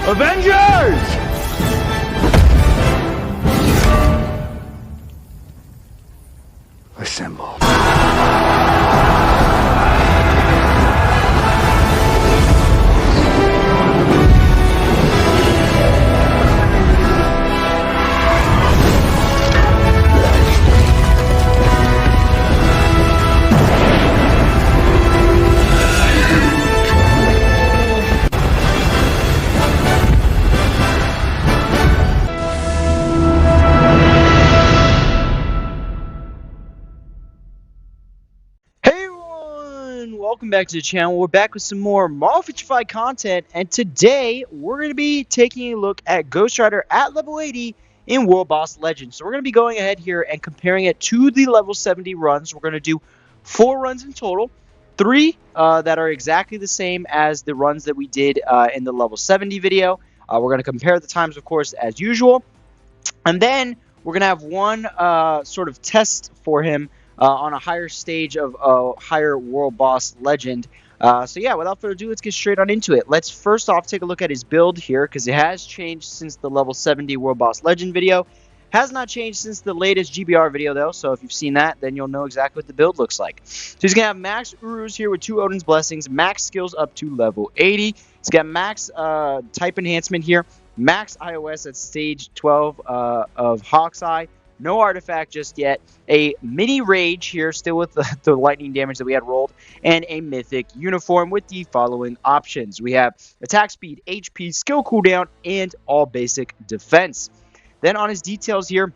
Avengers! Assemble. Welcome back to the channel. We're back with some more Marvel Future Fight content, and today we're going to be taking a look at Ghost Rider at level 80 in World Boss Legends. So we're going to be going ahead here and comparing it to the level 70 runs. We're going to do 4 runs in total, 3 that are exactly the same as the runs that we did in the level 70 video. We're going to compare the times, of course, as usual, and then we're going to have one sort of test for him on a higher stage of a higher World Boss Legend. So yeah, without further ado, let's get straight on into it. Let's first off take a look at his build here, because it has changed since the level 70 World Boss Legend video. Has not changed since the latest GBR video though, so if you've seen that, then you'll know exactly what the build looks like. So he's going to have max Urus here with 2 Odin's Blessings, max skills up to level 80. He's got max type enhancement here, max iOS at stage 12 of Hawk's Eye. No artifact just yet. A mini rage here, still with the lightning damage that we had rolled, and a mythic uniform with the following options. We have attack speed, HP, skill cooldown, and all basic defense. Then on his details here,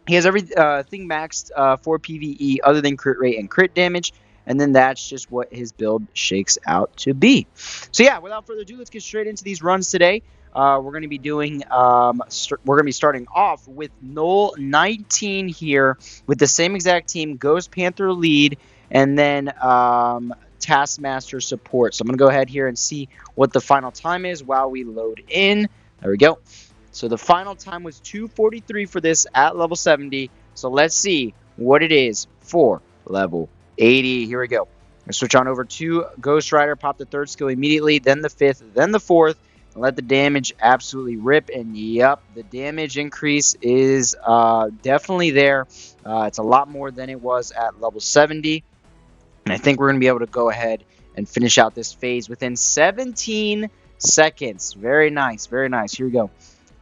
he has everything maxed for PvE other than crit rate and crit damage. And then that's just what his build shakes out to be. So yeah, without further ado, let's get straight into these runs today. We're going to be doing, we're going to be starting off with Null 19 here with the same exact team, Ghost Panther lead, and then Taskmaster support. So I'm going to go ahead here and see what the final time is while we load in. There we go. So the final time was 2:43 for this at level 70. So let's see what it is for level 80. Here we go. Let's switch on over to Ghost Rider, pop the 3rd skill immediately, then the 5th, then the 4th. Let the damage absolutely rip, and yep, the damage increase is definitely there. It's a lot more than it was at level 70, and I think we're going to be able to go ahead and finish out this phase within 17 seconds. Very nice, very nice. Here we go.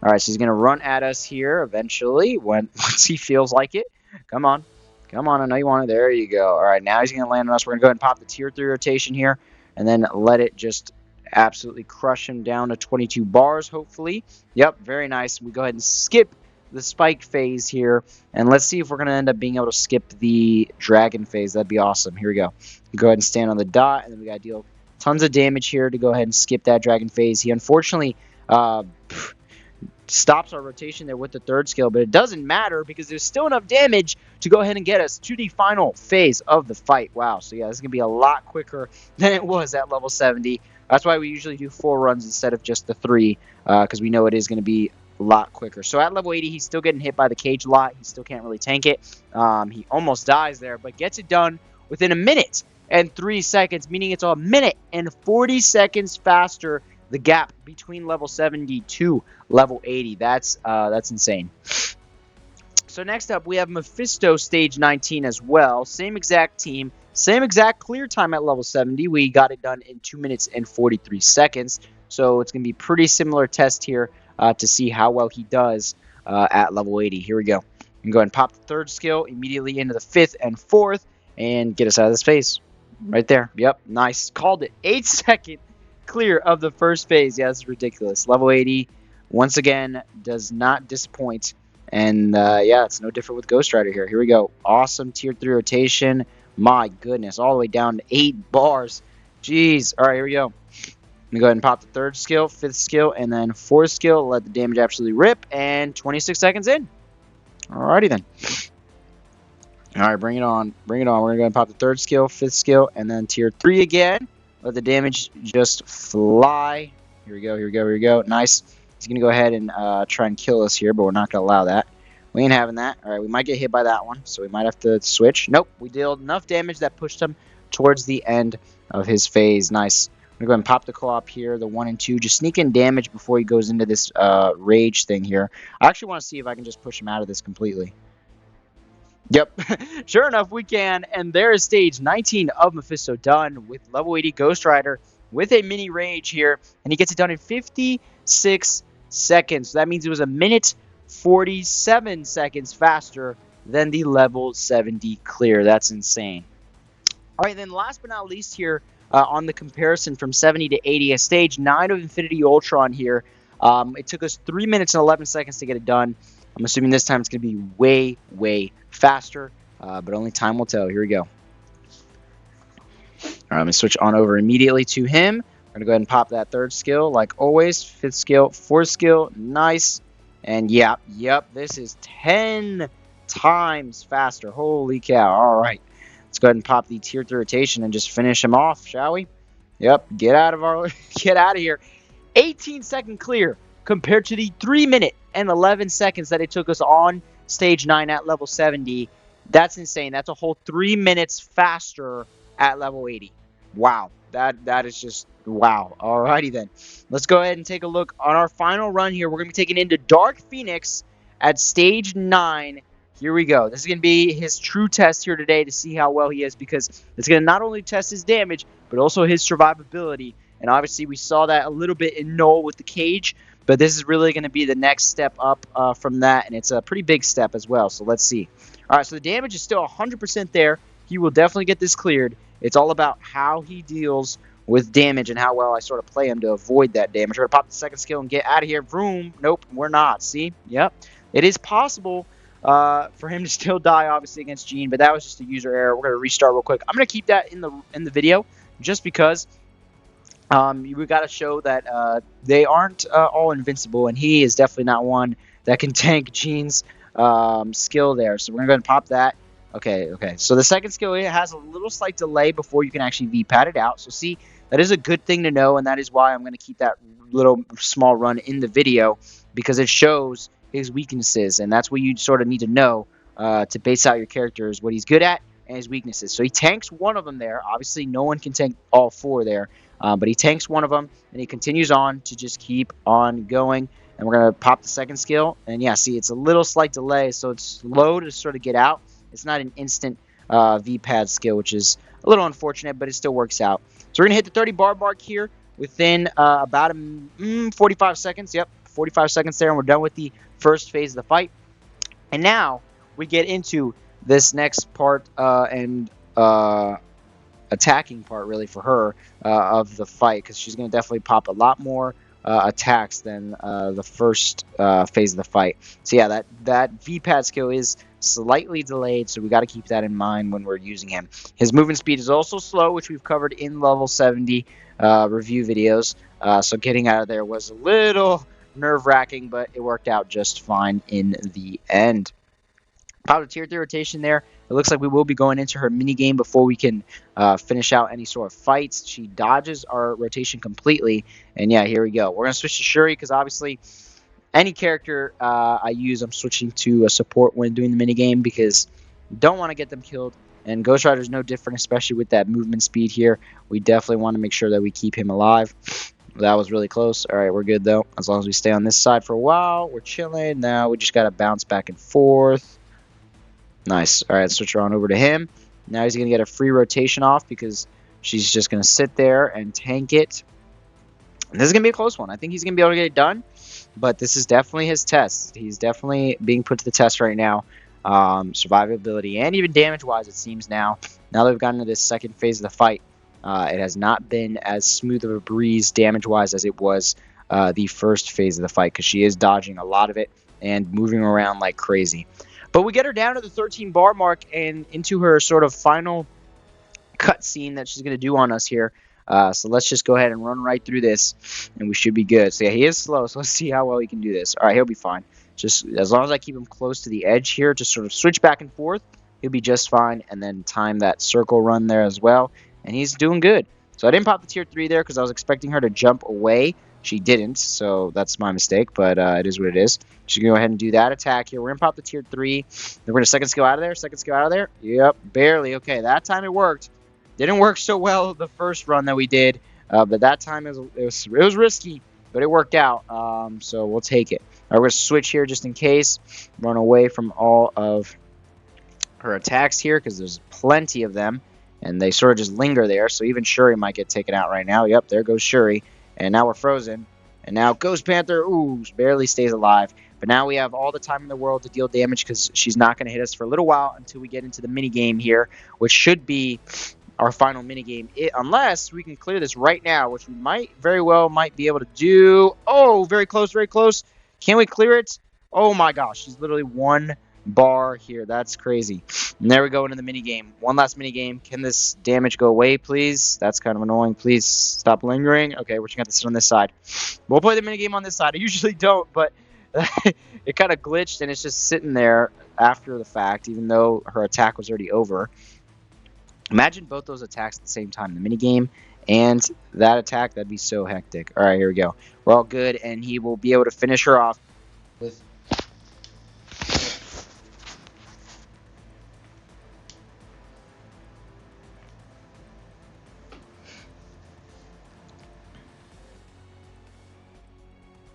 All right, so he's going to run at us here eventually once he feels like it. Come on. Come on, I know you want it. There you go. All right, now he's going to land on us. We're going to go ahead and pop the tier 3 rotation here, and then let it just absolutely crush him down to 22 bars, hopefully. Yep, very nice. We go ahead and skip the spike phase here, and let's see if we're going to end up being able to skip the dragon phase. That'd be awesome. Here we go. Go ahead and stand on the dot, and then we got to deal tons of damage here to go ahead and skip that dragon phase. He unfortunately stops our rotation there with the 3rd skill, but it doesn't matter because there's still enough damage to go ahead and get us to the final phase of the fight. Wow, so yeah, this is going to be a lot quicker than it was at level 70. That's why we usually do 4 runs instead of just the 3, because we know it is going to be a lot quicker. So at level 80, he's still getting hit by the cage a lot. He still can't really tank it. He almost dies there, but gets it done within 1 minute and 3 seconds, meaning it's a minute and 40 seconds faster, the gap between level 70 to level 80. That's insane. So next up, we have Mephisto stage 19 as well. Same exact team. Same exact clear time at level 70. We got it done in 2 minutes and 43 seconds. So it's going to be pretty similar test here to see how well he does at level 80. Here we go. We can go ahead and pop the 3rd skill immediately into the 5th and 4th and get us out of this phase. Right there. Yep. Nice. Called it. 8-second clear of the 1st phase. Yeah, that's ridiculous. Level 80, once again, does not disappoint. And yeah, it's no different with Ghost Rider here. Here we go. Awesome tier 3 rotation. My goodness, all the way down to 8 bars. Jeez. All right, here we go. Let me go ahead and pop the 3rd skill, 5th skill, and then 4th skill. Let the damage absolutely rip, and 26 seconds in. Alrighty then. All right, bring it on. Bring it on. We're going to go ahead and pop the 3rd skill, 5th skill, and then tier 3 again. Let the damage just fly. Here we go, here we go, here we go. Nice. He's going to go ahead and try and kill us here, but we're not going to allow that. We ain't having that. All right, we might get hit by that one, so we might have to switch. Nope, we dealt enough damage that pushed him towards the end of his phase. Nice. to go ahead and pop the co-op here, the 1 and 2. Just sneak in damage before he goes into this rage thing here. I actually want to see if I can just push him out of this completely. Yep, sure enough, we can. And there is stage 19 of Mephisto done with level 80 Ghost Rider with a mini rage here. And he gets it done in 56 seconds. So that means it was a minute 47 seconds faster than the level 70 clear. That's insane. All right, then last but not least here on the comparison from 70 to 80, a stage 9 of Infinity Ultron here. It took us 3 minutes and 11 seconds to get it done. I'm assuming this time it's going to be way, way faster, but only time will tell. Here we go. All right, I'm going to switch on over immediately to him. We're going to go ahead and pop that third skill, like always. Fifth skill, fourth skill, nice. And yep, this is 10 times faster. Holy cow. All right, let's go ahead and pop the tier 3 rotation and just finish him off, shall we? Yep, get out of here. 18-second clear compared to the 3 minute and 11 seconds that it took us on stage 9 at level 70. That's insane. That's a whole 3 minutes faster at level 80. Wow. That is just wow. Alrighty then. Let's go ahead and take a look on our final run here. We're going to be taking into Dark Phoenix at stage 9. Here we go. This is going to be his true test here today to see how well he is, because it's going to not only test his damage, but also his survivability. And obviously we saw that a little bit in Null with the cage, but this is really going to be the next step up from that, and it's a pretty big step as well. So let's see. All right, so the damage is still 100% there. He will definitely get this cleared. It's all about how he deals with damage and how well I sort of play him to avoid that damage. We're going to pop the second skill and get out of here. Vroom. Nope, we're not. See? Yep. It is possible for him to still die, obviously, against Gene, but that was just a user error. We're going to restart real quick. I'm going to keep that in the video just because we got to show that they aren't all invincible, and he is definitely not one that can tank Gene's skill there. So we're going to go ahead and pop that. Okay. So the second skill, it has a little slight delay before you can actually V-pad it out. So see, that is a good thing to know, and that is why I'm going to keep that little small run in the video, because it shows his weaknesses, and that's what you sort of need to know to base out your characters, what he's good at and his weaknesses. So he tanks one of them there. Obviously, no one can tank all 4 there, but he tanks one of them, and he continues on to just keep on going. And we're going to pop the second skill, and yeah, see, it's a little slight delay, so it's slow to sort of get out. It's not an instant V-pad skill, which is a little unfortunate, but it still works out. So we're going to hit the 30 bar mark here within about 45 seconds. Yep, 45 seconds there, and we're done with the first phase of the fight. And now we get into this next part and attacking part, really, for her of the fight, because she's going to definitely pop a lot more attacks than the first phase of the fight. So yeah, that V-pad skill is slightly delayed, so we got to keep that in mind when we're using him. His movement speed is also slow, which we've covered in level 70 review videos. So getting out of there was a little nerve-wracking, but it worked out just fine in the end. Pop the tier 3 rotation there. It looks like we will be going into her mini game before we can finish out any sort of fights. She dodges our rotation completely, and yeah, here we go. We're going to switch to Shuri, because obviously any character I use, I'm switching to a support when doing the mini game, because don't want to get them killed. And Ghost Rider's no different, especially with that movement speed here. We definitely want to make sure that we keep him alive. That was really close. All right, we're good, though. As long as we stay on this side for a while, we're chilling. Now we just got to bounce back and forth. Nice. All right, let's switch her on over to him. Now he's going to get a free rotation off, because she's just going to sit there and tank it. And this is going to be a close one. I think he's going to be able to get it done, but this is definitely his test. He's definitely being put to the test right now. Survivability and even damage-wise, it seems now. Now that we've gotten into this second phase of the fight, it has not been as smooth of a breeze damage-wise as it was the first phase of the fight, because she is dodging a lot of it and moving around like crazy. But we get her down to the 13 bar mark and into her sort of final cutscene that she's going to do on us here. So let's just go ahead and run right through this, and we should be good. So yeah, he is slow, so let's see how well he can do this. All right, he'll be fine. Just as long as I keep him close to the edge here, just sort of switch back and forth, he'll be just fine, and then time that circle run there as well, and he's doing good. So I didn't pop the tier 3 there because I was expecting her to jump away. She didn't, so that's my mistake, but it is what it is. She's going to go ahead and do that attack here. We're going to pop the tier 3. Then we're going to second skill out of there. Yep, barely. Okay, that time it worked. Didn't work so well the first run that we did But that time it was risky, but it worked out. So we'll take it. We're going to switch here just in case. Run away from all of her attacks here because there's plenty of them. And they sort of just linger there. So even Shuri might get taken out right now. Yep, there goes Shuri. And now we're frozen. And now Ghost Panther, ooh, barely stays alive. But now we have all the time in the world to deal damage because she's not going to hit us for a little while until we get into the mini game here, which should be our final mini game, unless we can clear this right now, which we might be able to do. Oh, very close, very close. Can we clear it? Oh my gosh, she's literally one bar here. That's crazy. And there we go into the mini game. One last mini game. Can this damage go away, please? That's kind of annoying. Please stop lingering. Okay, we're just gonna have to sit on this side. We'll play the mini game on this side. I usually don't, but it kind of glitched and it's just sitting there after the fact, even though her attack was already over. Imagine both those attacks at the same time, the mini game and that attack. That'd be so hectic. All right, here we go. We're all good, and he will be able to finish her off with.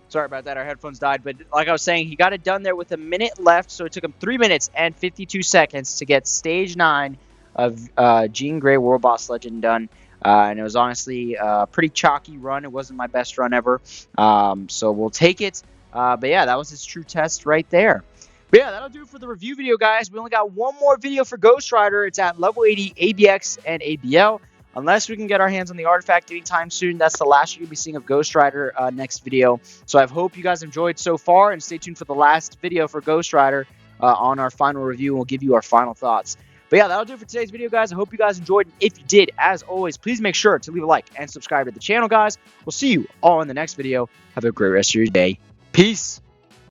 Sorry about that. Our headphones died. But like I was saying, he got it done there with a minute left. So it took him 3 minutes and 52 seconds to get Stage 9 of Jean Grey World Boss Legend done. And it was honestly a pretty chalky run. It wasn't my best run ever. So we'll take it. But yeah, that was his true test right there. But yeah, that'll do it for the review video, guys. We only got one more video for Ghost Rider. It's at level 80 ABX and ABL. Unless we can get our hands on the artifact anytime soon, that's the last you're going to be seeing of Ghost Rider next video. So I hope you guys enjoyed so far, and stay tuned for the last video for Ghost Rider on our final review, and we'll give you our final thoughts. But yeah, that'll do it for today's video, guys. I hope you guys enjoyed. If you did, as always, please make sure to leave a like and subscribe to the channel, guys. We'll see you all in the next video. Have a great rest of your day. Peace.